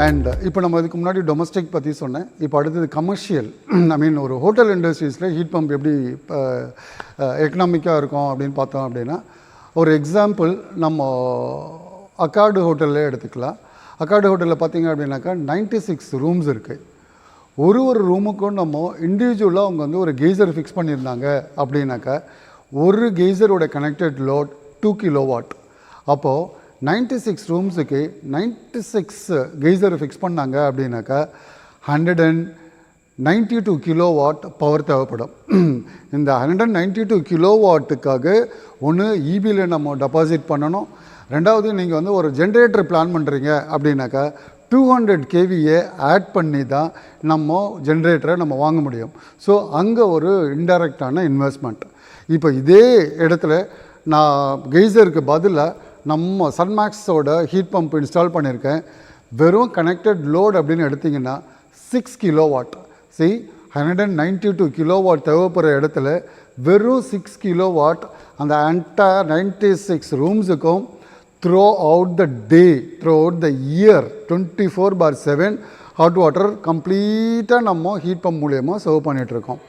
And இப்போ நம்ம இதுக்கு முன்னாடி டொமஸ்டிக் பற்றி சொன்னேன். இப்போ அடுத்தது கமர்ஷியல். ஐ மீன் ஒரு ஹோட்டல் இண்டஸ்ட்ரீஸில் ஹீட் பம்ப் எப்படி எக்கனாமிக்காக இருக்கும் அப்படின்னு பார்த்தோம் அப்படின்னா, ஒரு எக்ஸாம்பிள் நம்ம அக்கார்டு ஹோட்டல்லே எடுத்துக்கலாம். அக்கார்டு ஹோட்டலில் பார்த்தீங்க அப்படின்னாக்கா 96 ரூம்ஸ் இருக்குது. ஒரு ரூமுக்கும் நம்ம இண்டிவிஜுவலாக அவங்க வந்து ஒரு கெய்சர் ஃபிக்ஸ் பண்ணியிருந்தாங்க அப்படின்னாக்கா, ஒரு கெய்சரோட கனெக்டட் லோட் 2 கிலோவாட். அப்போது 96 ரூம்ஸுக்கு 96 கெய்சர் ஃபிக்ஸ் பண்ணாங்க அப்படின்னாக்கா 192 கிலோவாட் பவர் தேவைப்படும். இந்த 192 கிலோவாட்டுக்காக ஒன்று இபியில் நம்ம டெபாசிட் பண்ணணும். ரெண்டாவது, நீங்கள் வந்து ஒரு ஜென்ரேட்டர் பிளான் பண்ணுறீங்க அப்படின்னாக்கா 200 kVA ஆட் பண்ணி தான் நம்ம ஜென்ரேட்டரை நம்ம வாங்க முடியும். ஸோ அங்கே ஒரு இன்டைரக்டான இன்வெஸ்ட்மெண்ட். இப்போ இதே இடத்துல நான் கெய்சருக்கு பதிலாக நம்ம சன்மேக்ஸோட ஹீட் பம்ப் இன்ஸ்டால் பண்ணியிருக்கேன். வெறும் கனெக்டட் லோட் அப்படின்னு எடுத்திங்கன்னா 6 கிலோவாட். 192 கிலோவாட் தேவைப்படுற இடத்துல வெறும் 6 கிலோவாட் அந்த entire 96 ரூம்ஸுக்கும் throughout the day, throughout the year 24/7 hot water கம்ப்ளீட்டாக நம்ம ஹீட் பம்ப் மூலயமா சர்வ் பண்ணிகிட்ருக்கோம்.